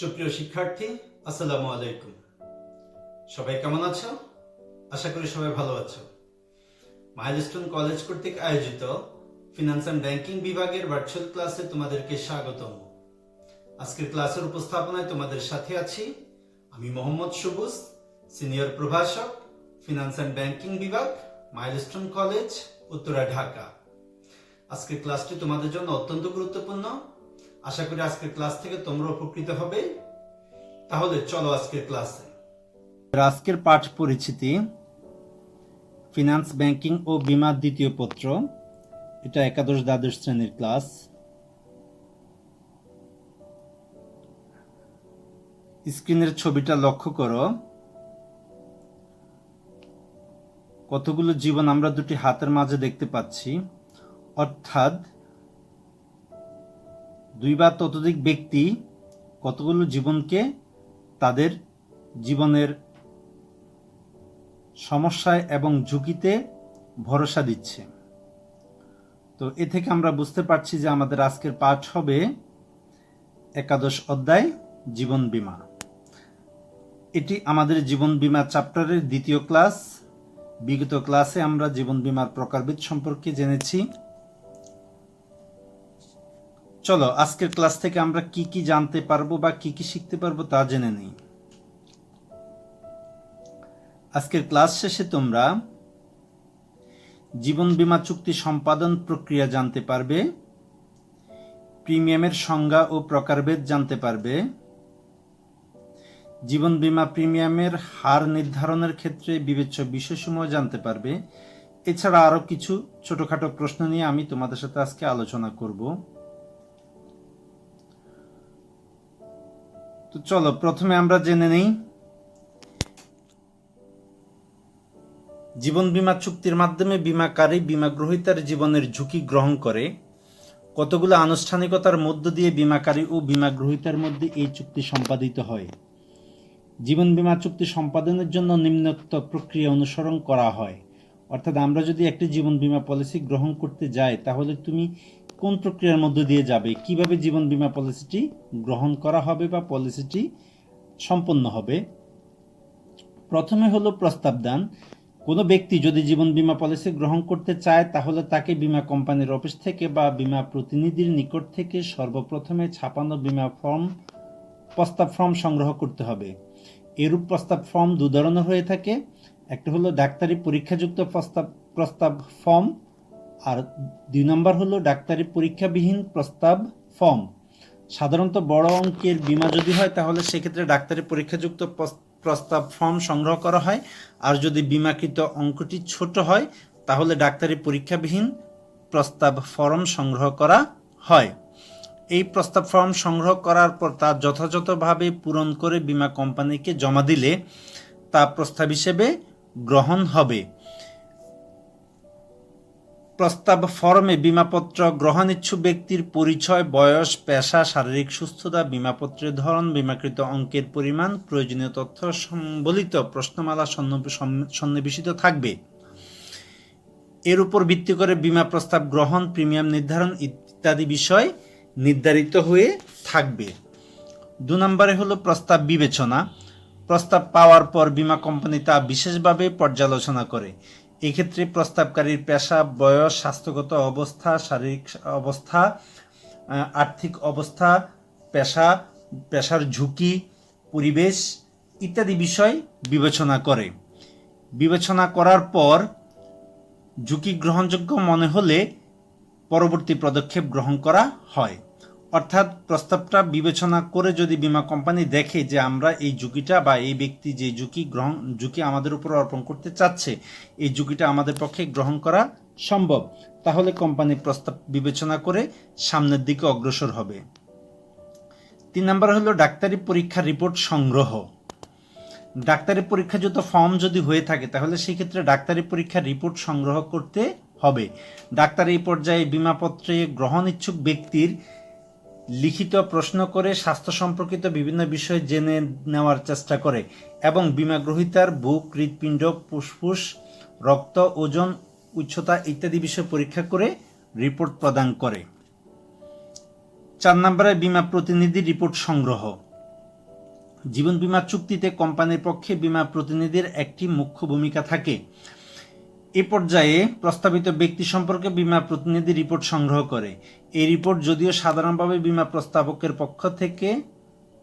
সুপ্রিয় শিক্ষার্থী, আসসালামু আলাইকুম। সবাই কেমন আছো? আশা করি সবাই ভালো আছো। মাইলস্টোন কলেজ কর্তৃক আয়োজিত ফিনান্স অ্যান্ড ব্যাংকিং বিভাগের ভার্চুয়াল ক্লাসে তোমাদেরকে স্বাগতম। আজকের ক্লাসের উপস্থাপনায় তোমাদের সাথে আছি আমি মোহাম্মদ সবুজ, সিনিয়র প্রভাষক, ফিনান্স অ্যান্ড ব্যাংকিং বিভাগ, মাইলস্টোন কলেজ, উত্তরা, ঢাকা। আজকের ক্লাসটি তোমাদের জন্য অত্যন্ত গুরুত্বপূর্ণ। আশা করি আজকের ক্লাস থেকে তোমরা উপকৃত হবে। তাহলে চলো আজকের ক্লাসে। আজকের পাঠ পরিচিতি, ফিনান্স, ব্যাংকিং ও বীমা দ্বিতীয় পত্র। এটা একাদশ দ্বাদশ শ্রেণীর ক্লাস। স্ক্রিনের ছবিটা লক্ষ্য করো। কতগুলো জীবন আমরা দুটি হাতের মাঝে দেখতে পাচ্ছি, অর্থাৎ দুই বা ততোধিক ব্যক্তি কতগুলো জীবনকে তাদের জীবনের সমস্যায় এবং ঝুঁকিতে ভরসা দিচ্ছে। তো এ থেকে আমরা বুঝতে পারছি যে আমাদের আজকের পাঠ হবে একাদশ অধ্যায় জীবন বীমা। এটি আমাদের জীবন বীমা চ্যাপ্টারের দ্বিতীয় ক্লাস। বিগত ক্লাসে আমরা জীবন বীমার প্রকারভেদ সম্পর্কে জেনেছি। চলো আজকের ক্লাস থেকে আমরা কি কি জানতে পারবো বা কি কি শিখতে পারবো তা জেনে নিই। আজকের ক্লাস শেষে তোমরা জীবন বীমা চুক্তি সম্পাদন প্রক্রিয়া জানতে পারবে, প্রিমিয়ামের সংজ্ঞা ও প্রকারভেদ জানতে পারবে, জীবন বীমা প্রিমিয়ামের হার নির্ধারণের ক্ষেত্রে বিবেচ্য বিষয়সমূহ জানতে পারবে। এছাড়া আরো কিছু ছোটখাটো প্রশ্ন নিয়ে আমি তোমাদের সাথে আজকে আলোচনা করব। তো চলো প্রথমে আমরা জেনে নেই জীবন বীমা চুক্তির মাধ্যমে বীমাকারী বীমা গ্রহীতার জীবনের ঝুঁকি গ্রহণ করে। কতগুলো আনুষ্ঠানিকতার মধ্য দিয়ে বীমাকারী ও বীমা গ্রহীতার মধ্যে এই চুক্তি সম্পাদিত হয়। জীবন বীমা চুক্তি সম্পাদনের জন্য নিম্নোক্ত প্রক্রিয়া অনুসরণ করা হয়। অর্থাৎ আমরা যদি একটি জীবন বীমা পলিসি গ্রহণ করতে যাই তাহলে তুমি কোন প্রক্রিয়ার মধ্য দিয়ে যাবে, কিভাবে জীবন বীমা পলিসিটি গ্রহণ করা হবে বা পলিসিটি সম্পন্ন হবে। প্রথমে হলো প্রস্তাব দান। কোনো ব্যক্তি যদি জীবন বীমা পলিসি গ্রহণ করতে চায় তাহলে তাকে বীমা কোম্পানির অফিস থেকে বা বীমা প্রতিনিধির নিকট থেকে সর্বপ্রথমে ছাপানো বীমা প্রস্তাব ফর্ম সংগ্রহ করতে হবে। এরূপ প্রস্তাব ফর্ম দু ধরনের হয়ে থাকে। একটা হলো ডাক্তারি পরীক্ষাযুক্ত প্রস্তাব ফর্ম, আর 2 নম্বর হলো ডাক্তারি পরীক্ষাবিহীন প্রস্তাব ফর্ম। সাধারণত বড় অঙ্কের বীমা যদি হয় তাহলে সেক্ষেত্রে ডাক্তারি পরীক্ষাযুক্ত প্রস্তাব ফর্ম সংগ্রহ করা হয়, আর যদি বীমাকৃত অঙ্কটি ছোট হয় তাহলে ডাক্তারি পরীক্ষাবিহীন প্রস্তাব ফর্ম সংগ্রহ করা হয়। এই প্রস্তাব ফর্ম সংগ্রহ করার পর তা যথাযথভাবে পূরণ করে বীমা কোম্পানিকে জমা দিলে তা প্রস্তাব হিসেবে গ্রহণ হবে। প্রস্তাব ফর্মে বীমাপত্র গ্রহণ ইচ্ছুক ব্যক্তির পরিচয়, বয়স, পেশা, শারীরিক সুস্থতা, বীমাপত্রের ধরন, বীমাকৃত অঙ্কের পরিমাণ, প্রয়োজনীয় তথ্য সম্বলিত প্রশ্নমালা সন্নিবেশিত থাকবে। এর উপর ভিত্তি করে বীমা প্রস্তাব গ্রহণ, প্রিমিয়াম নির্ধারণ ইত্যাদি বিষয় নির্ধারিত হয়ে থাকবে। 2 নম্বরে হলো প্রস্তাব বিবেচনা। প্রস্তাব পাওয়ার পর বীমা কোম্পানি তা বিশেষভাবে পর্যালোচনা করে। এক্ষেত্রে প্রস্তাবকারীর পেশা, বয়স, স্বাস্থ্যগত অবস্থা, শারীরিক অবস্থা, আর্থিক অবস্থা, পেশার ঝুঁকি, পরিবেশ ইত্যাদি বিষয় বিবেচনা করে। বিবেচনা করার পর ঝুঁকি গ্রহণযোগ্য মনে হলে পরবর্তী পদক্ষেপ গ্রহণ করা হয়। অর্থাৎ প্রস্তাবটা বিবেচনা করে যদি বীমা কোম্পানি দেখে যে আমরা এই ঝুঁকিটা বা এই ব্যক্তি যে ঝুঁকি আমাদের উপর অর্পণ করতে চাচ্ছে এই ঝুঁকিটা আমাদের পক্ষে গ্রহণ করা সম্ভব, তাহলে কোম্পানি প্রস্তাব বিবেচনা করে সামনের দিকে অগ্রসর হবে। 3 নম্বর হলো ডাক্তারি পরীক্ষার রিপোর্ট সংগ্রহ। ডাক্তারি পরীক্ষাযুক্ত ফর্ম যদি হয়ে থাকে তাহলে সেই ক্ষেত্রে ডাক্তারি পরীক্ষার রিপোর্ট সংগ্রহ করতে হবে। ডাক্তার এই পর্যায়ে বীমাপত্রে গ্রহণ ইচ্ছুক ব্যক্তির লিখিত প্রশ্ন করে স্বাস্থ্য সম্পর্কিত বিভিন্ন বিষয় জেনে নেওয়ার চেষ্টা করে এবং বীমা গ্রহীতার বুক, হৃৎপিণ্ড, ফুসফুস, রক্ত, ওজন, উচ্চতা ইত্যাদি বিষয় পরীক্ষা করে রিপোর্ট প্রদান করে। 4 নম্বরে বীমা প্রতিনিধি রিপোর্ট সংগ্রহ। জীবন বীমা চুক্তিতে কোম্পানির পক্ষে বীমা প্রতিনিধির একটি মুখ্য ভূমিকা থাকে। এ পর্যায়ে প্রস্তাবিত ব্যক্তি সম্পর্কে বীমা প্রতিনিধি রিপোর্ট সংগ্রহ করে। এই রিপোর্ট যদিও সাধারণভাবে বীমা প্রস্তাবকের পক্ষ থেকে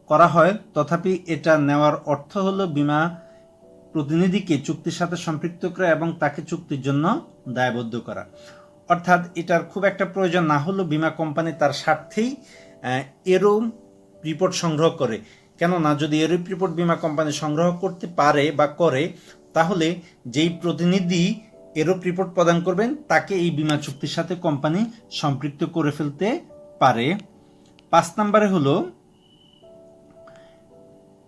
করা হয়, তথাপি এটা নেওয়ার অর্থ হলো বীমা প্রতিনিধিকে চুক্তির সাথে সম্পৃক্ত করা এবং তাকে চুক্তির জন্য দায়বদ্ধ করা। অর্থাৎ এটার খুব একটা প্রয়োজন না হলেও বীমা কোম্পানি তার স্বার্থেই এরূপ রিপোর্ট সংগ্রহ করে। কেননা যদি এরূপ রিপোর্ট বীমা কোম্পানি সংগ্রহ করতে পারে বা করে, তাহলে যেই প্রতিনিধি এরূপ রিপোর্ট প্রদান করবেন তাকে এই বীমা চুক্তির সাথে কোম্পানি সম্পৃক্ত করে ফেলতে পারে। 5 নম্বরে হলো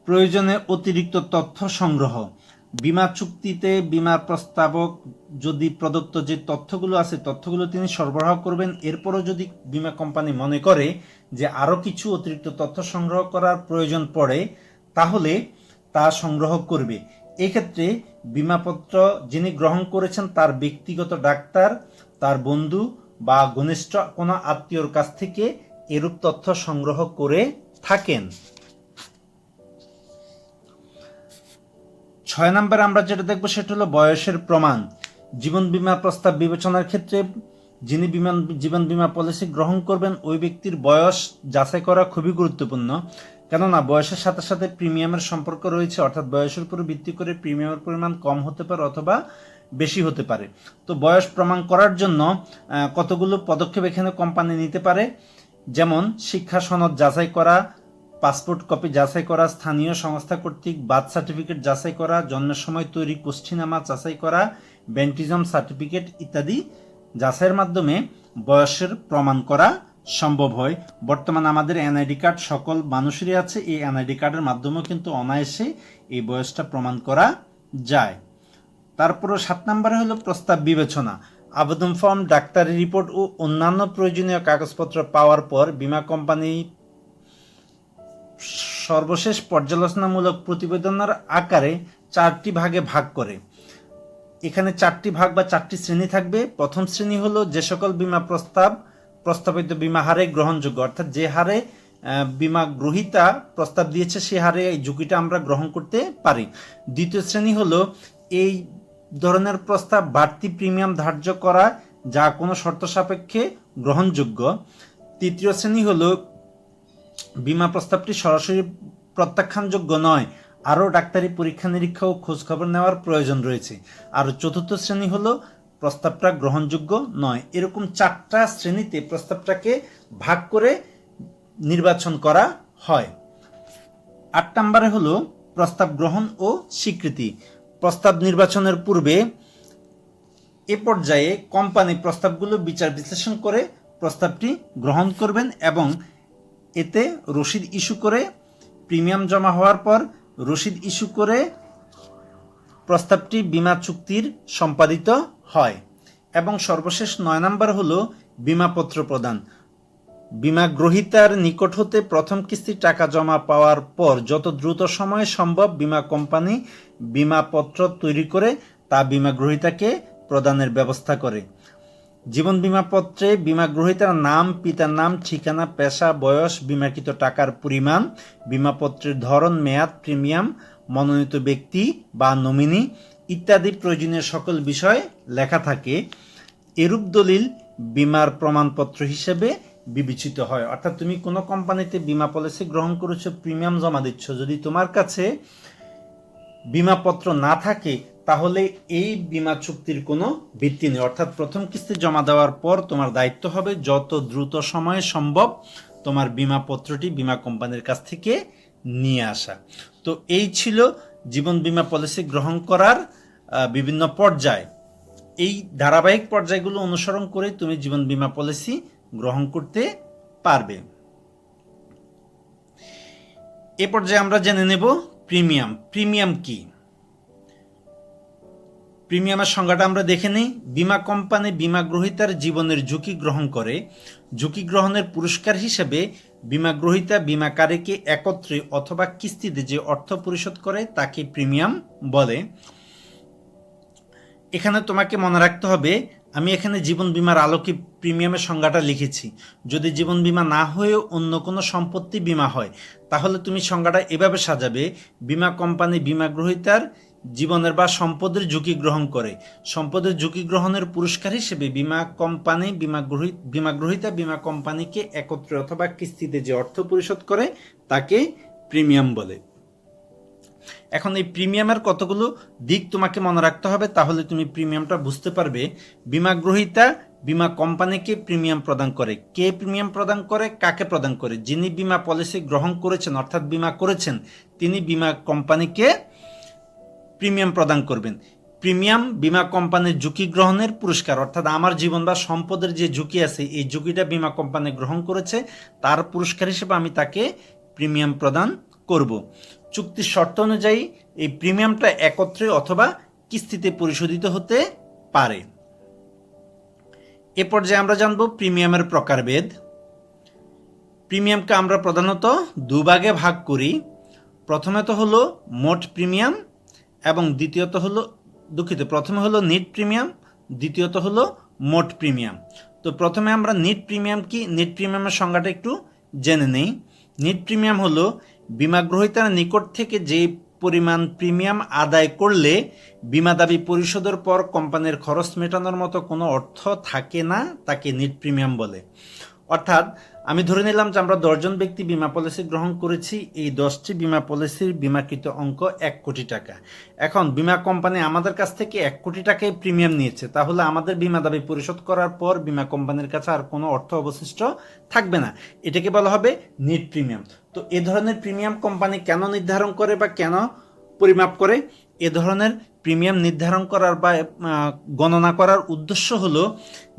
প্রয়োজনে অতিরিক্ত তথ্য সংগ্রহ। বীমা চুক্তিতে বীমার প্রস্তাবক যদি প্রদত্ত যে তথ্যগুলো আছে তথ্যগুলো তিনি সরবরাহ করবেন, এরপরও যদি বীমা কোম্পানি মনে করে যে আরও কিছু অতিরিক্ত তথ্য সংগ্রহ করার প্রয়োজন পড়ে, তাহলে তা সংগ্রহ করবে। এক্ষেত্রে বীমাপত্র যিনি গ্রহণ করেছেন তার ব্যক্তিগত ডাক্তার, তার বন্ধু বা ঘনিষ্ঠ কোনো আত্মীয়র কাছ থেকে এরূপ তথ্য সংগ্রহ করে থাকেন। 6 নম্বরে আমরা যেটা দেখবো সেটা হলো বয়সের প্রমাণ। জীবন বীমা প্রস্তাব বিবেচনার ক্ষেত্রে যিনি জীবন বীমা পলিসি গ্রহণ করবেন ওই ব্যক্তির বয়স যাচাই করা খুবই গুরুত্বপূর্ণ। কেননা বয়সের সাথে সাথে প্রিমিয়ামের সম্পর্ক রয়েছে, অর্থাৎ বয়সের উপর ভিত্তি করে প্রিমিয়ামের পরিমাণ কম হতে পারে অথবা বেশি হতে পারে। তো বয়স প্রমাণ করার জন্য কতগুলো পদক্ষেপ এখানে কোম্পানি নিতে পারে, যেমন শিক্ষা সনদ যাচাই করা, পাসপোর্ট কপি যাচাই করা, স্থানীয় সংস্থা কর্তৃক বার্থ সার্টিফিকেট যাচাই করা, জন্মের সময় তৈরি কুষ্ঠিনামা যাচাই করা, ব্যান্টিজম সার্টিফিকেট ইত্যাদি যাচাইয়ের মাধ্যমে বয়সের প্রমাণ করা সম্ভব হয়। বর্তমানে আমাদের এনআইডি কার্ড সকল মানুষেরই আছে, এই এনআইডি কার্ডের মাধ্যমেও কিন্তু অনায়াসে এই বয়সটা প্রমাণ করা যায়। তারপরে 7 নম্বরে হলো প্রস্তাব বিবেচনা। আবেদন ফর্ম, ডাক্তারি রিপোর্ট ও অন্যান্য প্রয়োজনীয় কাগজপত্র পাওয়ার পর বীমা কোম্পানি সর্বশেষ পর্যালোচনামূলক প্রতিবেদনের আকারে 4টি ভাগে ভাগ করে। এখানে 4টি ভাগ বা 4টি শ্রেণী থাকবে। প্রথম শ্রেণী হলো যে সকল বীমা প্রস্তাবিত বীমা হারে গ্রহণযোগ্য, অর্থাৎ যে হারে বীমা গ্রহীতা প্রস্তাব দিয়েছে সে হারে এই ঝুঁকিটা আমরা গ্রহণ করতে পারি। দ্বিতীয় শ্রেণী হলো এই ধরনের প্রস্তাব বাড়তি প্রিমিয়াম ধার্য করা যা কোনো শর্ত সাপেক্ষে গ্রহণযোগ্য। তৃতীয় শ্রেণী হলো বীমা প্রস্তাবটি সরাসরি প্রত্যাখ্যানযোগ্য নয়, আরও ডাক্তারি পরীক্ষা নিরীক্ষা ও খোঁজখবর নেওয়ার প্রয়োজন রয়েছে। আর চতুর্থ শ্রেণী হলো প্রস্তাবটা গ্রহণযোগ্য নয়। এরকম 4টা শ্রেণীতে প্রস্তাবটাকে ভাগ করে নির্বাচন করা হয়। 8 নম্বরে হলো প্রস্তাব গ্রহণ ও স্বীকৃতি। প্রস্তাব নির্বাচনের পূর্বে এ পর্যায়ে কোম্পানি প্রস্তাবগুলো বিচার বিশ্লেষণ করে প্রস্তাবটি গ্রহণ করবেন এবং এতে রসিদ ইস্যু করে, প্রিমিয়াম জমা হওয়ার পর রসিদ ইস্যু করে প্রস্তাবটি বীমা চুক্তির সম্পাদিত হয়। এবং সর্বশেষ 9 নম্বর হলো বীমাপত্র প্রদান। বীমা গ্রহীতার নিকট হতে প্রথম কিস্তির টাকা জমা পাওয়ার পর যত দ্রুত সময়ে সম্ভব বীমা কোম্পানি বীমাপত্র তৈরি করে তা বীমা গ্রহীতাকে প্রদানের ব্যবস্থা করে। জীবন বীমাপত্রে বীমা গ্রহীতার নাম, পিতার নাম, ঠিকানা, পেশা, বয়স, বীমাকৃত টাকার পরিমাণ, বীমাপত্রের ধরন, মেয়াদ, প্রিমিয়াম, মনোনীত ব্যক্তি বা নমিনি ইত্যাদি প্রয়োজনীয় সকল বিষয় লেখা থাকে। এরূপ দলিল বীমার প্রমাণপত্র হিসেবে বিবেচিত হয়। অর্থাৎ তুমি কোনো কোম্পানিতে বীমা পলিসি গ্রহণ করেছো, প্রিমিয়াম জমা দিচ্ছ, যদি তোমার কাছে বীমাপত্র না থাকে তাহলে এই বীমা চুক্তির কোনো ভিত্তি নেই। অর্থাৎ প্রথম কিস্তি জমা দেওয়ার পর তোমার দায়িত্ব হবে যত দ্রুত সময়ে সম্ভব তোমার বীমাপত্রটি বীমা কোম্পানির কাছ থেকে নিয়ে আসা। তো এই ছিল জীবন বীমা পলিসি গ্রহণ করার বিভিন্ন পর্যায়। এই ধারাবাহিক পর্যায়গুলো অনুসরণ করে তুমি জীবন বীমা পলিসি গ্রহণ করতে পারবে। এ পর্যায়ে আমরা জেনে নেব প্রিমিয়াম। প্রিমিয়াম কি? প্রিমিয়ামের সংজ্ঞাটা আমরা দেখে নিই। বীমা কোম্পানি বীমা গ্রহীতার জীবনের ঝুঁকি গ্রহণ করে। ঝুঁকি গ্রহণের পুরস্কার হিসেবে বীমা গ্রহীতা বীমাকারীকে একত্রে অথবা কিস্তিতে যে অর্থ পরিশোধ করে তাকে প্রিমিয়াম বলে। এখানে তোমাকে মনে রাখতে হবে আমি এখানে জীবন বীমার আলোকে প্রিমিয়ামের সংজ্ঞাটা লিখেছি। যদি জীবন বীমা না হয়েও অন্য কোনো সম্পত্তি বীমা হয়, তাহলে তুমি সংজ্ঞাটা এভাবে সাজাবে: বীমা কোম্পানি বীমা গ্রহীতার জীবনের বা সম্পদের ঝুঁকি গ্রহণ করে। সম্পদের ঝুঁকি গ্রহণের পুরস্কার হিসেবে বীমা কোম্পানি বীমা গ্রহীতা বীমা কোম্পানিকে একত্রে অথবা কিস্তিতে যে অর্থ পরিশোধ করে তাকে প্রিমিয়াম বলে। এখন এই প্রিমিয়ামের কতগুলো দিক তোমাকে মনে রাখতে হবে, তাহলে তুমি প্রিমিয়ামটা বুঝতে পারবে। বীমা গ্রহীতা বীমা কোম্পানিকে প্রিমিয়াম প্রদান করে। কে প্রিমিয়াম প্রদান করে, কাকে প্রদান করে? যিনি বীমা পলিসি গ্রহণ করেছেন অর্থাৎ বীমা করেছেন, তিনি বীমা কোম্পানিকে প্রিমিয়াম প্রদান করবেন। প্রিমিয়াম বীমা কোম্পানির ঝুঁকি গ্রহণের পুরস্কার, অর্থাৎ আমার জীবন বা সম্পদের যে ঝুঁকি আছে এই ঝুঁকিটা বীমা কোম্পানি গ্রহণ করেছে, তার পুরস্কার হিসেবে আমি তাকে প্রিমিয়াম প্রদান করব। চুক্তির শর্ত অনুযায়ী এই প্রিমিয়ামটা একত্রে অথবা কিস্তিতে পরিশোধিত হতে পারে। এ পর্যায়ে আমরা জানব প্রিমিয়ামের প্রকারভেদ। প্রিমিয়ামকে আমরা প্রধানত দুভাগে ভাগ করি। প্রথমত হলো মোট প্রিমিয়াম এবং প্রথমে হলো নিট প্রিমিয়াম, দ্বিতীয়ত হলো মোট প্রিমিয়াম। তো প্রথমে আমরা নিট প্রিমিয়াম কি, নিট প্রিমিয়ামের সংজ্ঞাটা একটু জেনে নেই। নিট প্রিমিয়াম হলো বীমা গ্রহীতার নিকট থেকে যে পরিমাণ প্রিমিয়াম আদায় করলে বীমা দাবি পরিশোধের পর কোম্পানির খরচ মেটানোর মতো কোনো অর্থ থাকে না, তাকে নিট প্রিমিয়াম বলে। অর্থাৎ আমি ধরে নিলাম যে আমরা 10 জন ব্যক্তি বীমা পলিসি গ্রহণ করেছি, এই 10টি বীমা পলিসির বীমাকৃত অঙ্ক 1 কোটি টাকা। এখন বীমা কোম্পানি আমাদের কাছ থেকে 1 কোটি টাকায় প্রিমিয়াম নিয়েছে, তাহলে আমাদের বীমা দাবি পরিশোধ করার পর বীমা কোম্পানির কাছে আর কোনো অর্থ অবশিষ্ট থাকবে না, এটাকে বলা হবে নিট প্রিমিয়াম। তো এ ধরনের প্রিমিয়াম কোম্পানি কেন নির্ধারণ করে বা কেন পরিমাপ করে? এ ধরনের প্রিমিয়াম নির্ধারণ করার বা গণনা করার উদ্দেশ্য হলো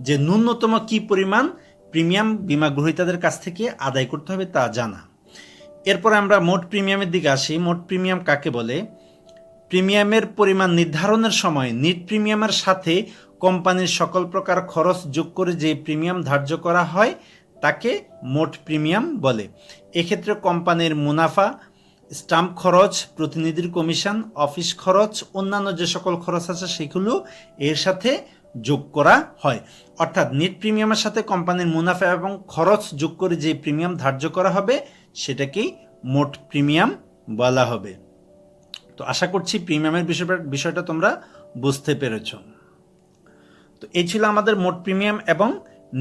যে ন্যূনতম কি পরিমাণ প্রিমিয়াম বীমা গ্রহীতাদের কাছ থেকে আদায় করতে হবে তা জানা। এরপর আমরা মোট প্রিমিয়ামের দিকে আসি। মোট প্রিমিয়াম কাকে বলে? প্রিমিয়ামের পরিমাণ নির্ধারণের সময় নিট প্রিমিয়ামের সাথে কোম্পানির সকল প্রকার খরচ যোগ করে যে প্রিমিয়াম ধার্য করা হয় তাকে মোট প্রিমিয়াম বলে। এক্ষেত্রে কোম্পানির মুনাফা, স্টাম্প খরচ, প্রতিনিধির কমিশন, অফিস খরচ, অন্যান্য যে সকল খরচ আছে সেগুলো এর সাথে যোগ করা হয়। অর্থাৎ নেট প্রিমিয়ামের সাথে কোম্পানির মুনাফা এবং খরচ যোগ করে যে প্রিমিয়াম ধার্য করা হবে সেটাকেই মোট প্রিমিয়াম বলা হবে। তো আশা করছি প্রিমিয়ামের বিষয়টা তোমরা বুঝতে পেরেছ। তো এই ছিল আমাদের মোট প্রিমিয়াম এবং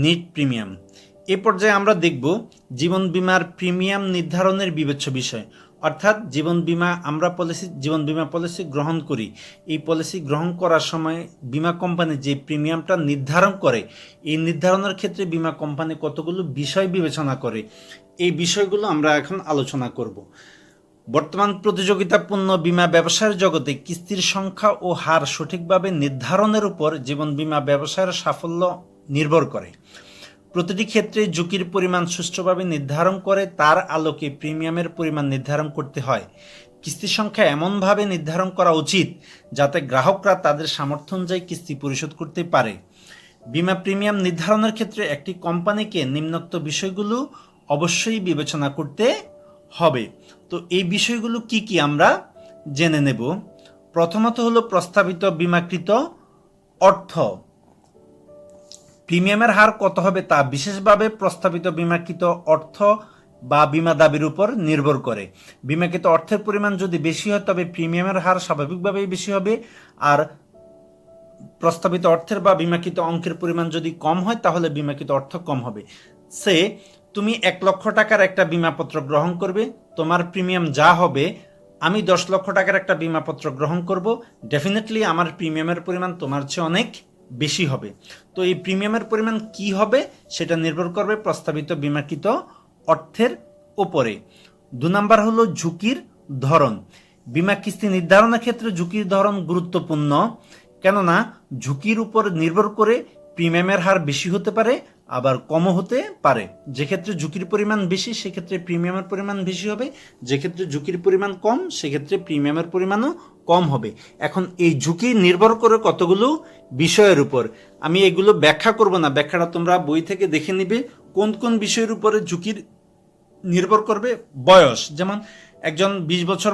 নেট প্রিমিয়াম। এ পর্যায়ে আমরা দেখব জীবন বীমার প্রিমিয়াম নির্ধারণের বিবেচ্য বিষয়। অর্থাৎ জীবন বীমা পলিসি গ্রহণ করি, এই পলিসি গ্রহণ করার সময় বীমা কোম্পানি যে প্রিমিয়ামটা নির্ধারণ করে, এই নির্ধারণের ক্ষেত্রে বীমা কোম্পানি কতগুলো বিষয় বিবেচনা করে, এই বিষয়গুলো আমরা এখন আলোচনা করব। বর্তমান প্রতিযোগিতাপূর্ণ বীমা ব্যবসায়ের জগতে কিস্তির সংখ্যা ও হার সঠিকভাবে নির্ধারণের উপর জীবন বীমা ব্যবসায়ের সাফল্য নির্ভর করে। প্রতিটি ক্ষেত্রে ঝুঁকির পরিমাণ সুষ্ঠুভাবে নির্ধারণ করে তার আলোকে প্রিমিয়ামের পরিমাণ নির্ধারণ করতে হয়। কিস্তির সংখ্যা এমনভাবে নির্ধারণ করা উচিত যাতে গ্রাহকরা তাদের সামর্থ্য অনুযায়ী কিস্তি পরিশোধ করতে পারে। বীমা প্রিমিয়াম নির্ধারণের ক্ষেত্রে একটি কোম্পানিকে নিম্নোক্ত বিষয়গুলো অবশ্যই বিবেচনা করতে হবে। তো এই বিষয়গুলো কি কি আমরা জেনে নেব। প্রথমত হলো প্রস্তাবিত বীমাকৃত অর্থ। প্রিমিয়ামের হার কত হবে তা বিশেষভাবে প্রস্তাবিত বীমাকৃত অর্থ বা বীমা দাবির উপর নির্ভর করে। বীমাকৃত অর্থের পরিমাণ যদি বেশি হয় তবে প্রিমিয়ামের হার স্বাভাবিকভাবেই বেশি হবে, আর প্রস্তাবিত অর্থের বা বীমাকৃত অঙ্কের পরিমাণ যদি কম হয় তাহলে বীমাকৃত অর্থ কম হবে। তুমি 1 লক্ষ টাকার একটা বীমাপত্র গ্রহণ করবে, তোমার প্রিমিয়াম যা হবে, আমি 10 লক্ষ টাকার একটা বীমাপত্র গ্রহণ করব, ডেফিনেটলি আমার প্রিমিয়ামের পরিমাণ তোমার চেয়ে অনেক বেশি হবে। তো এই প্রিমিয়ামের পরিমাণ কি হবে সেটা নির্ভর করবে প্রস্তাবিত বীমাকৃত অর্থের উপরে। 2 নাম্বার হলো ঝুঁকির ধরন। বীমা কিস্তি নির্ধারণের ক্ষেত্রে ঝুঁকির ধরন গুরুত্বপূর্ণ, কেননা ঝুঁকির উপর নির্ভর করে প্রিমিয়ামের হার বেশি হতে পারে আবার কমও হতে পারে। যে ক্ষেত্রে ঝুঁকির পরিমাণ বেশি সেক্ষেত্রে প্রিমিয়ামের পরিমাণ বেশি হবে, যে ক্ষেত্রে ঝুঁকির পরিমাণ কম সেক্ষেত্রে প্রিমিয়ামের পরিমাণও কম হবে। এখন এই ঝুঁকি নির্ভর করে কতগুলো বিষয়ের উপর, আমি এগুলো ব্যাখ্যা করব না, ব্যাখ্যাটা তোমরা বই থেকে দেখে নিবে। কোন কোন বিষয়ের উপরে ঝুঁকির নির্ভর করবে? বয়স, যেমন একজন 20 বছর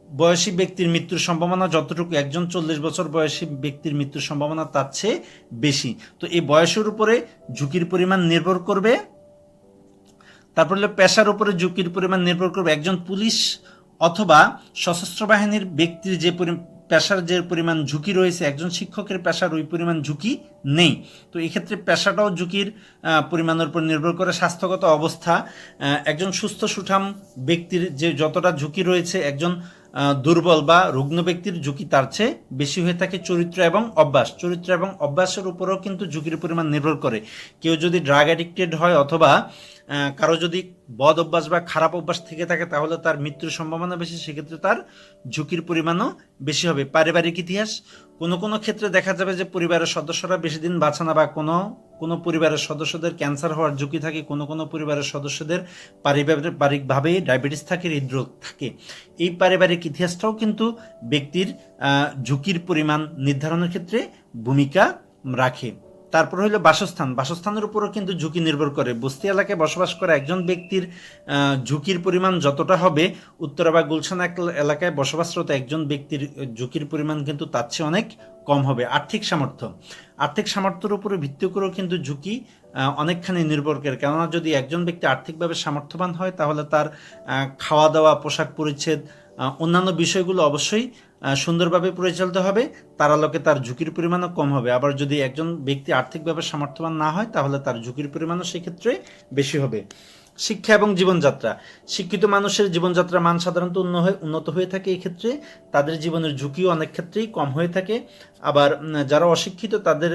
বয়সী ব্যক্তির মৃত্যুর সম্ভাবনা যতটুকু, একজন 40 বছর বয়সী ব্যক্তির মৃত্যুর সম্ভাবনা তার চেয়ে বেশি। তো এই বয়সের উপরে ঝুঁকির পরিমাণ নির্ভর করবে। তারপর হলো পেশার উপরে ঝুঁকির পরিমাণ নির্ভর করবে। একজন পুলিশ অথবা সশস্ত্র বাহিনীর ব্যক্তির যে পেশার যে পরিমাণ ঝুঁকি রয়েছে, একজন শিক্ষকের পেশার ওই পরিমাণ ঝুঁকি নেই। তো এক্ষেত্রে পেশাটাও ঝুঁকির পরিমাণের উপর নির্ভর করে। স্বাস্থ্যগত অবস্থা, একজন সুস্থ সুঠাম ব্যক্তির যে যতটা ঝুঁকি রয়েছে, একজন দুর্বল বা রুগ্ন ব্যক্তির ঝুঁকি তার চেয়ে বেশি হয়ে থাকে। চরিত্র এবং অভ্যাসের উপরও কিন্তু ঝুঁকির পরিমাণ নির্ভর করে। কেউ যদি ড্রাগ অ্যাডিক্টেড হয় অথবা কারো যদি বদ অভ্যাস বা খারাপ অভ্যাস থেকে থাকে তাহলে তার মৃত্যুর সম্ভাবনা বেশি, সেক্ষেত্রে তার ঝুঁকির পরিমাণও বেশি হবে। পারিবারিক ইতিহাস, কোনো ক্ষেত্রে দেখা যাবে যে পরিবারের সদস্যরা বেশি দিন বাঁচে না, বা কোনো পরিবারের সদস্যদের ক্যান্সার হওয়ার ঝুঁকি থাকে, কোনো পরিবারের সদস্যদের পারিবারিকভাবেই ডায়াবেটিস থাকে, হৃদরোগ থাকে। এই পারিবারিক ইতিহাসটাও কিন্তু ব্যক্তির ঝুঁকির পরিমাণ নির্ধারণের ক্ষেত্রে ভূমিকা রাখে। তারপর হলো বাসস্থানের উপরও কিন্তু ঝুঁকি নির্ভর করে। বস্তি এলাকায় বসবাস করা একজন ব্যক্তির ঝুঁকির পরিমাণ যতটা হবে, উত্তরা বা গুলশান এলাকায় বসবাসরত একজন ব্যক্তির ঝুঁকির পরিমাণ কিন্তু তার চেয়ে অনেক কম হবে। আর্থিক সামর্থ্যের উপরে ভিত্তি করেও কিন্তু ঝুঁকি অনেকখানি নির্ভর করে। কেননা যদি একজন ব্যক্তি আর্থিকভাবে সামর্থ্যবান হয় তাহলে তার খাওয়া দাওয়া, পোশাক পরিচ্ছদ, অন্যান্য বিষয়গুলো অবশ্যই সুন্দরভাবে পরিচালিত হবে, তার আলোকে তার ঝুঁকির পরিমাণও কম হবে। আবার যদি একজন ব্যক্তি আর্থিকভাবে সামর্থ্যবান না হয় তাহলে তার ঝুঁকির পরিমাণও সেক্ষেত্রে বেশি হবে। শিক্ষা এবং জীবনযাত্রা, শিক্ষিত মানুষের জীবনযাত্রার মান সাধারণত উন্নত হয়ে থাকে। এই ক্ষেত্রে তাদের জীবনের ঝুঁকিও অনেক ক্ষেত্রেই কম হয়ে থাকে। আবার যারা অশিক্ষিত তাদের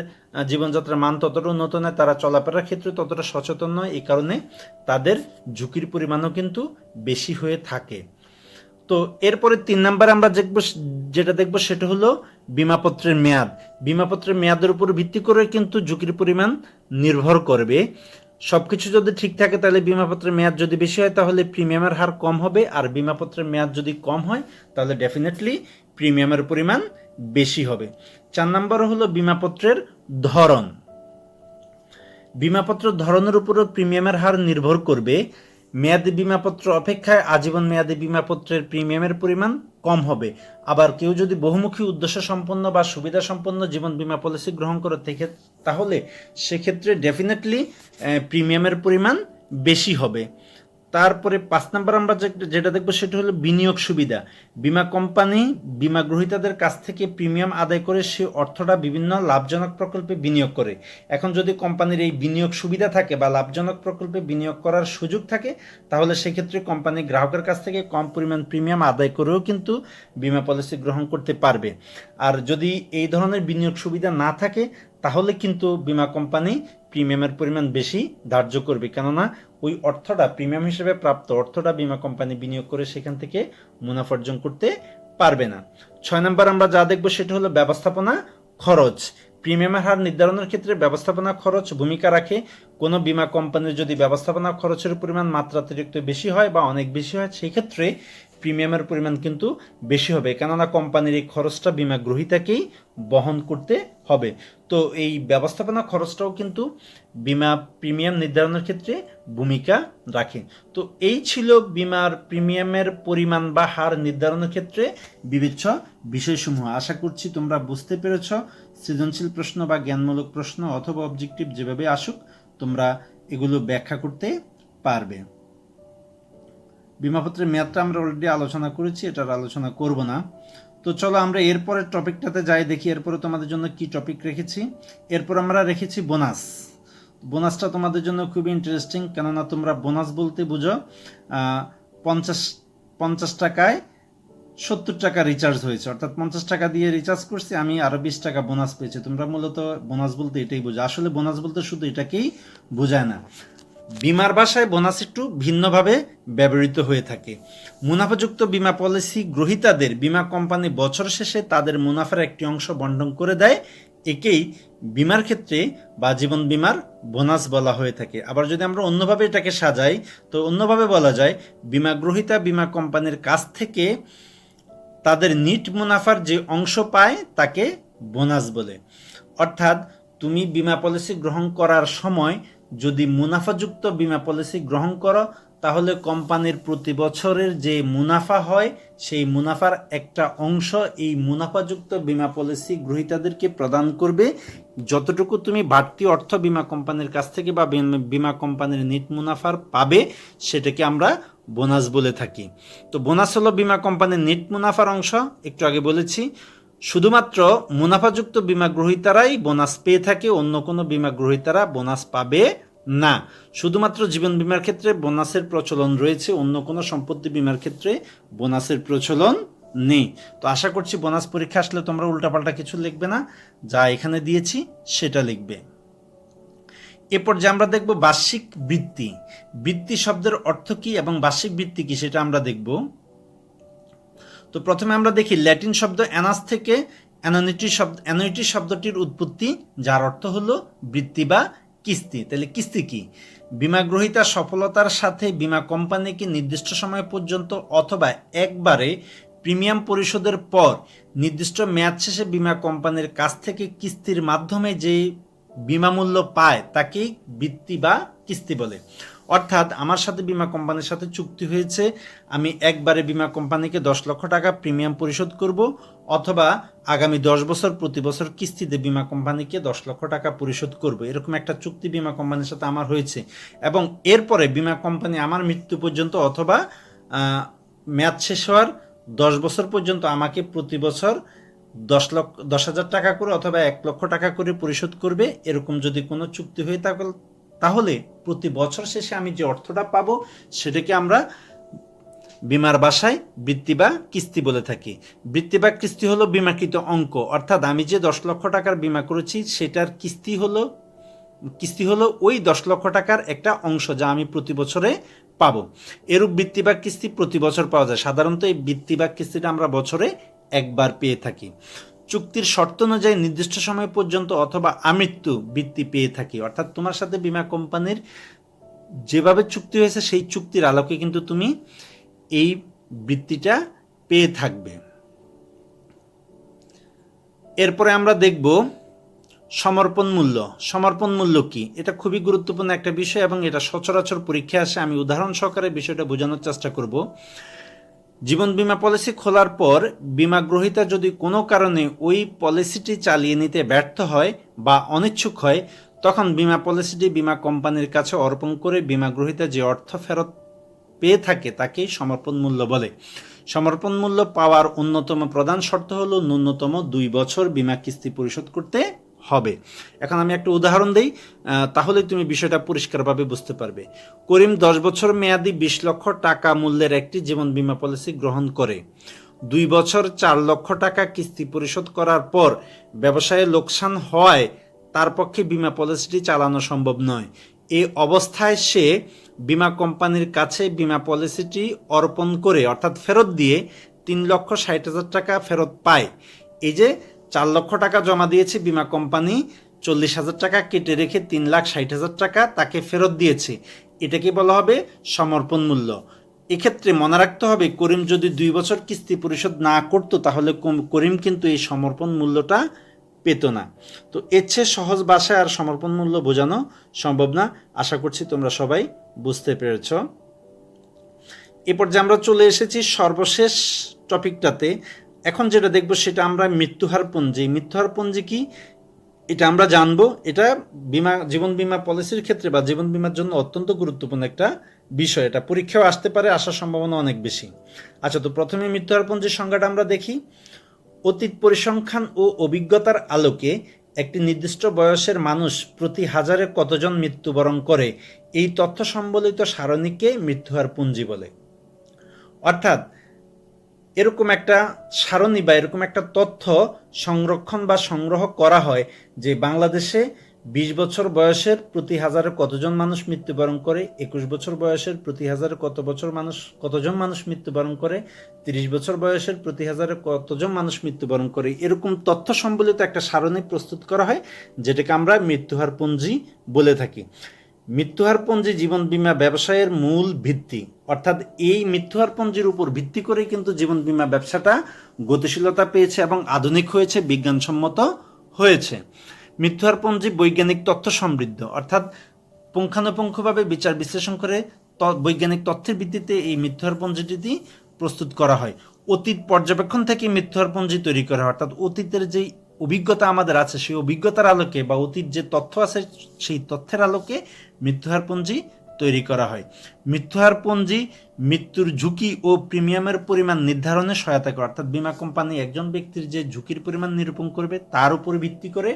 জীবনযাত্রার মান ততটা উন্নত নয়, তারা চলাফেরার ক্ষেত্রে ততটা সচেতন নয়, এই কারণে তাদের ঝুঁকির পরিমাণও কিন্তু বেশি হয়ে থাকে। তো এরপরে 3 নাম্বার আমরা যেটা দেখব সেটা হলো বিমাপত্রের মেয়াদ। বিমাপত্রের মেয়াদের উপর ভিত্তি করে কিন্তু ঝুঁকির পরিমাণ নির্ভর করবে। সবকিছু যদি ঠিক থাকে তাহলে বিমাপত্রের মেয়াদ যদি বেশি হয় তাহলে প্রিমিয়ামের হার কম হবে, আর বিমাপত্রের মেয়াদ যদি কম হয় তাহলে ডেফিনেটলি প্রিমিয়ামের পরিমাণ বেশি হবে। 4 নাম্বার হলো বিমাপত্রের ধরন। বিমাপত্রের ধরনের উপরও প্রিমিয়ামের হার নির্ভর করবে। মেয়াদি বিমাপত্র অপেক্ষায় আজীবন মেয়াদি বিমাপত্রের প্রিমিয়ামের পরিমাণ কম হবে। আবার কেউ যদি বহুমুখী উদ্দেশ্য সম্পন্ন বা সুবিধা সম্পন্ন জীবন বীমা পলিসি গ্রহণ করে তাহলে সেক্ষেত্রে ডেফিনেটলি প্রিমিয়ামের পরিমাণ বেশি হবে। তারপরে 5 নাম্বার আমরা যেটা দেখবো সেটা হলো বিনিয়োগ সুবিধা। বীমা কোম্পানি বীমা গ্রহীতাদের কাছ থেকে প্রিমিয়াম আদায় করে সে অর্থটা বিভিন্ন লাভজনক প্রকল্পে বিনিয়োগ করে। এখন যদি কোম্পানির এই বিনিয়োগ সুবিধা থাকে বা লাভজনক প্রকল্পে বিনিয়োগ করার সুযোগ থাকে তাহলে সেক্ষেত্রে কোম্পানি গ্রাহকের কাছ থেকে কম পরিমাণ প্রিমিয়াম আদায় করেও কিন্তু বীমা পলিসি গ্রহণ করতে পারবে। আর যদি এই ধরনের বিনিয়োগ সুবিধা না থাকে তাহলে কিন্তু বীমা কোম্পানি প্রিমিয়ামের পরিমাণ বেশি ধার্য করবে, কেননা ওই অর্থটা প্রিমিয়াম হিসেবে প্রাপ্ত অর্থটা বীমা কোম্পানি বিনিয়োগ করে সেখান থেকে মুনাফা অর্জন করতে পারবে না। 6 নাম্বার আমরা যা দেখবো সেটা হলো ব্যবস্থাপনা খরচ। প্রিমিয়ামের হার নির্ধারণের ক্ষেত্রে ব্যবস্থাপনা খরচ ভূমিকা রাখে। কোনো বীমা কোম্পানির যদি ব্যবস্থাপনা খরচের পরিমাণ মাত্রাতিরিক্ত বেশি হয় বা অনেক বেশি হয় সেই ক্ষেত্রে প্রিমিয়ামের পরিমাণ কিন্তু বেশি হবে, কেননা কোম্পানির এই খরচটা বীমা গ্রহীতাকেই বহন করতে হবে। তো এই ব্যবস্থাপনা খরচটাও কিন্তু বীমা প্রিমিয়াম নির্ধারণের ক্ষেত্রে ভূমিকা রাখে। তো এই ছিল বীমার প্রিমিয়ামের পরিমাণ বা হার নির্ধারণের ক্ষেত্রে বিবেচ্য বিষয়সমূহ। আশা করছি তোমরা বুঝতে পেরেছ। সৃজনশীল প্রশ্ন বা জ্ঞানমূলক প্রশ্ন অথবা অবজেক্টিভ যেভাবে আসুক তোমরা এগুলো ব্যাখ্যা করতে পারবে। বিমাপত্রের মেয়াদটা আমরা অলরেডি আলোচনা করেছি, এটার আলোচনা করব না। তো চলো আমরা এরপরের টপিকটাতে যাই, দেখি এরপরে তোমাদের জন্য কি টপিক রেখেছি। এরপর আমরা রেখেছি বোনাস। বোনাসটা তোমাদের জন্য খুবই ইন্টারেস্টিং, কেননা তোমরা বোনাস বলতে বুঝো 50 টাকায় 70 টাকা রিচার্জ হয়েছে, অর্থাৎ 50 টাকা দিয়ে রিচার্জ করছি, আমি আরো 20 টাকা বোনাস পেয়েছি। তোমরা মূলত বোনাস বলতে এটাই বোঝো। আসলে বোনাস বলতে শুধু এটাকেই বোঝায় না, বিমার ভাষায় বোনাস একটু ভিন্নভাবে ব্যবহৃত হয়ে থাকে। মুনাফাযুক্ত বীমা পলিসি গ্রহীতাদের বীমা কোম্পানি বছর শেষে তাদের মুনাফার একটি অংশ বণ্টন করে দেয়, একেই বীমার ক্ষেত্রে বা জীবন বীমার বোনাস বলা হয়ে থাকে। আবার যদি আমরা অন্যভাবে এটাকে সাজাই তো অন্যভাবে বলা যায় বীমা গ্রহীতা বীমা কোম্পানির কাছ থেকে তাদের নিট মুনাফার যে অংশ পায় তাকে বোনাস বলে। অর্থাৎ তুমি বীমা পলিসি গ্রহণ করার সময় যদি মুনাফাযুক্ত বীমা পলিসি গ্রহণ করো তাহলে কোম্পানির প্রতি বছরের যে মুনাফা হয় সেই মুনাফার একটা অংশ এই মুনাফাযুক্ত বীমা পলিসি গ্রহীতাদেরকে প্রদান করবে। যতটুকু তুমি বাড়তি অর্থ বীমা কোম্পানির কাছ থেকে বা বীমা কোম্পানির নেট মুনাফার পাবে সেটাকে আমরা বোনাস বলে থাকি। তো বোনাস হলো বীমা কোম্পানির নেট মুনাফার অংশ। একটু আগে বলেছি শুধুমাত্র মুনাফাযুক্ত বীমা গ্রহীতারাই বোনাস পেয়ে থাকে, অন্য কোনো বীমা গ্রহীতারা বোনাস পাবে না। শুধুমাত্র জীবন বীমার ক্ষেত্রে বোনাসের প্রচলন রয়েছে, অন্য কোনো সম্পত্তি বীমার ক্ষেত্রে বোনাসের প্রচলন নেই। তো আশা করছি বোনাস পরীক্ষা আসলে তোমরা উল্টাপাল্টা কিছু লিখবে না, যা এখানে দিয়েছি সেটা লিখবে। এরপর যে আমরা দেখব বার্ষিক বৃত্তি। বৃত্তি শব্দের অর্থ কি এবং বার্ষিক বৃত্তি কি সেটা আমরা দেখব। তো প্রথমে আমরা দেখি ল্যাটিন শব্দ অ্যানাস থেকে অ্যানুইটি শব্দটির উৎপত্তি, যার অর্থ হলো বৃত্তি বা কিস্তি। তাহলে কিস্তি কি? বীমা গ্রহীতা সফলতার সাথে বীমা কোম্পানিকে নির্দিষ্ট সময় পর্যন্ত অথবা একবারে প্রিমিয়াম পরিশোধের পর নির্দিষ্ট মেয়াদ শেষে বীমা কোম্পানির কাছ থেকে কিস্তির মাধ্যমে যে বিমা মূল্য পায় তাকেই বৃত্তি বা কিস্তি বলে। অর্থাৎ আমার সাথে বীমা কোম্পানির সাথে চুক্তি হয়েছে, আমি একবারে বীমা কোম্পানিকে 10 লক্ষ টাকা প্রিমিয়াম পরিশোধ করব, অথবা আগামী 10 বছর প্রতি বছর কিস্তিতে বীমা কোম্পানিকে 10 লক্ষ টাকা পরিশোধ করব। এরকম একটা চুক্তি বীমা কোম্পানির সাথে আমার হয়েছে এবং এরপরে বীমা কোম্পানি আমার মৃত্যু পর্যন্ত অথবা মেয়াদ শেষ হওয়ার 10 বছর পর্যন্ত আমাকে প্রতি বছর 10,000 টাকা করে অথবা 1 লক্ষ টাকা করে পরিশোধ করবে। এরকম যদি কোনো চুক্তি হয়ে থাকে তাহলে প্রতি বছর শেষে আমি যে অর্থটা পাবো সেটাকে আমরা বীমার ভাষায় বৃত্তি বা কিস্তি বলে থাকি। বৃত্তি বা কিস্তি হলো বীমাকৃত অঙ্ক, অর্থাৎ আমি যে 10 লক্ষ টাকার বীমা করেছি সেটার কিস্তি হলো ওই 10 লক্ষ টাকার একটা অংশ যা আমি প্রতি বছরে পাবো। এরূপ বৃত্তি বা কিস্তি প্রতি বছর পাওয়া যায়। সাধারণত এই বৃত্তি বা কিস্তিটা আমরা বছরে একবার পেয়ে থাকি। চুক্তির শর্ত অনুযায়ী নির্দিষ্ট সময় পর্যন্ত অথবা আমৃত্যু বৃত্তি পেয়ে থাকি। অর্থাৎ তোমার সাথে বীমা কোম্পানির যেভাবে চুক্তি হয়েছে সেই চুক্তির আলোকে কিন্তু তুমি এই বৃত্তিটা পেয়ে থাকবে। এরপরে আমরা দেখব সমর্পণ মূল্য। সমর্পণ মূল্য কি? এটা খুবই গুরুত্বপূর্ণ একটা বিষয় এবং এটা সচরাচর পরীক্ষায় আসে। আমি উদাহরণ সহকারে বিষয়টা বোঝানোর চেষ্টা করব। জীবন বীমা পলিসি খোলার পর বীমা গ্রহীতা যদি কোনো কারণে ওই পলিসিটি চালিয়ে নিতে ব্যর্থ হয় বা অনিচ্ছুক হয়, তখন বীমা পলিসিটি বীমা কোম্পানির কাছে অর্পণ করে বীমা গ্রহীতা যে অর্থ ফেরত পেয়ে থাকে তাকেই সমর্পণ মূল্য বলে। সমর্পণ মূল্য পাওয়ার অন্যতম প্রধান শর্ত হলো ন্যূনতম 2 বছর বীমা কিস্তি পরিশোধ করতে হবে। এখন আমি একটা উদাহরণ দেই, তাহলে তুমি বিষয়টা পরিষ্কারভাবে বুঝতে পারবে। করিম 10 বছর মেয়াদি 20 লক্ষ টাকা মূল্যের একটি জীবন বীমা পলিসি গ্রহণ করে। 2 বছর 4 লক্ষ টাকা কিস্তি পরিশোধ করার পর ব্যবসায়ে লোকসান হওয়ায় তার পক্ষে বীমা পলিসিটি চালানো সম্ভব নয়। এই অবস্থায় সে বীমা কোম্পানির কাছে বীমা পলিসিটি অর্পণ করে অর্থাৎ ফেরত দিয়ে 3,60,000 টাকা ফেরত পায়। এই যে 4 লক্ষ টাকা জমা দিয়েছে বীমা কোম্পানি, 40,000 টাকা কেটে রেখে 3,60,000 টাকা তাকে ফেরত দিয়েছে, এটাকে বলা হবে সমর্পণ মূল্য। এক্ষেত্রে মনে রাখতে হবে করিম যদি 2 বছর কিস্তি পরিশোধ না করতো তাহলে করিম কিন্তু এই সমর্পণ মূল্যটা পেত না। তো এর চেয়ে সহজ ভাষায় আর সমর্পণ মূল্য বোঝানো সম্ভব না। আশা করছি তোমরা সবাই বুঝতে পেরেছ। এরপর যে আমরা চলে এসেছি সর্বশেষ টপিকটাতে। এখন যেটা দেখব সেটা আমরা মৃত্যুহার পুঞ্জি। মৃত্যুহার পুঞ্জি কি এটা আমরা জানবো। এটা জীবন বীমা পলিসির ক্ষেত্রে বা জীবন বীমার জন্য অত্যন্ত গুরুত্বপূর্ণ একটা বিষয়। এটা পরীক্ষাও আসতে পারে, আসার সম্ভাবনা অনেক বেশি। আচ্ছা, তো প্রথমে মৃত্যুহার পুঞ্জির সংজ্ঞাটা আমরা দেখি। অতীত পরিসংখ্যান ও অভিজ্ঞতার আলোকে একটি নির্দিষ্ট বয়সের মানুষ প্রতি হাজারে কতজন মৃত্যুবরণ করে এই তথ্য সম্বলিত সারণীকে মৃত্যুহার পুঞ্জি বলে। অর্থাৎ এরকম একটা সারণী বা এরকম একটা তথ্য সংরক্ষণ বা সংগ্রহ করা হয় যে বাংলাদেশে 20 বছর বয়সের প্রতি হাজারে কতজন মানুষ মৃত্যুবরণ করে, 21 বছর বয়সের প্রতি হাজারে কতজন মানুষ মৃত্যুবরণ করে, 30 বছর বয়সের প্রতি হাজারে কতজন মানুষ মৃত্যুবরণ করে, এরকম তথ্য সম্বলিত একটা সারণী প্রস্তুত করা হয় যেটাকে আমরা মৃত্যুহার পুঞ্জি বলে থাকি। মৃত্যুহার পুঞ্জি জীবন বীমা ব্যবসায়ের মূল ভিত্তি। অর্থাৎ এই মৃত্যুহার পুঞ্জির উপর ভিত্তি করেই কিন্তু জীবন বীমা ব্যবসাটা গতিশীলতা পেয়েছে এবং আধুনিক হয়েছে, বিজ্ঞানসম্মত হয়েছে। মৃত্যুহার পুঞ্জি বৈজ্ঞানিক তথ্য সমৃদ্ধ, অর্থাৎ পুঙ্খানুপুঙ্খভাবে বিচার বিশ্লেষণ করে বৈজ্ঞানিক তথ্যের ভিত্তিতে এই মিথ্যারপঞ্জিটি প্রস্তুত করা হয়। অতীত পর্যবেক্ষণ থেকে মিথ্যারপঞ্জি তৈরি করা হয়, অর্থাৎ অতীতের যে অভিজ্ঞতা আমাদের আছে সেই অভিজ্ঞতার আলোকে বা অতীত যে তথ্য আছে সেই তথ্যের আলোকে মৃত্যুহারপঞ্জি তৈরি করা হয়। মৃত্যুহারপঞ্জি মৃত্যুর ঝুঁকি ও প্রিমিয়ামের পরিমাণ নির্ধারণে সহায়তা করে, অর্থাৎ বীমা কোম্পানি একজন ব্যক্তির যে ঝুঁকির পরিমাণ নিরূপণ করবে তার উপর ভিত্তি করে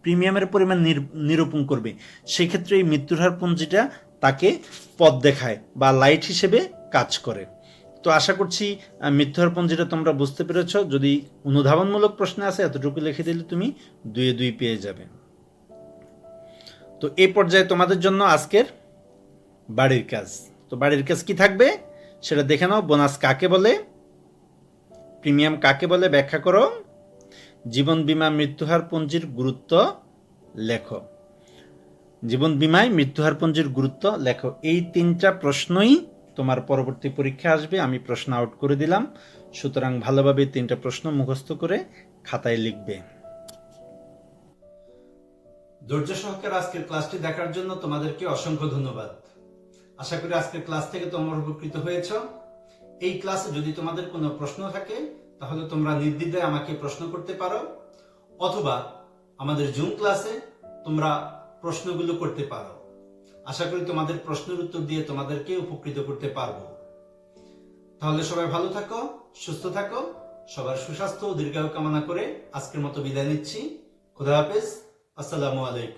প্রিমিয়ামের পরিমাণ নিরূপণ করবে। সেক্ষেত্রে এই মৃত্যুর হার পঞ্জিটা তাকে পথ দেখায় বা লাইট হিসেবে কাজ করে। তো আশা করছি মৃত্যুহার পঞ্জিটা তোমরা বুঝতে পেরেছ। যদি অনুধাবনমূলক প্রশ্ন আছে এতটুকু লিখে দিলে তুমি 2-2 পেয়ে যাবে। তো এই পর্যায়ে তোমাদের জন্য আজকের বাড়ির কাজ। তো বাড়ির কাজ কি থাকবে সেটা দেখে নাও। বোনাস কাকে বলে, প্রিমিয়াম কাকে বলে ব্যাখ্যা করো, জীবন বীমা মৃত্যুহার পঞ্জির গুরুত্ব লেখো। জীবন বীমায় মৃত্যুহার পঞ্জির গুরুত্ব লেখো। এই 3টা প্রশ্নই তোমার পরবর্তী পরীক্ষা আসবে। আমি প্রশ্ন আউট করে দিলাম, সুতরাং ভালোভাবে 3টা প্রশ্ন মুখস্থ করে খাতায় লিখবে। ধৈর্য সহকারে আজকের ক্লাসটি দেখার জন্য তোমাদেরকে অসংখ্য ধন্যবাদ। আশা করি আজকের ক্লাস থেকে তোমরা উপকৃত হয়েছ। এই ক্লাসে যদি তোমাদের কোনো প্রশ্ন থাকে তাহলে তোমরা নির্দ্বিধায় আমাকে প্রশ্ন করতে পারো, অথবা আমাদের জুম ক্লাসে তোমরা প্রশ্নগুলো করতে পারো। আশা করি তোমাদের প্রশ্নের উত্তর দিয়ে তোমাদেরকে উপকৃত করতে পারবো। তাহলে সবাই ভালো থাকো, সুস্থ থাকো। সবার সুস্বাস্থ্য ও দীর্ঘায়ু কামনা করে আজকের মতো বিদায় নিচ্ছি। খোদা হাফেজ। আসসালামু আলাইকুম।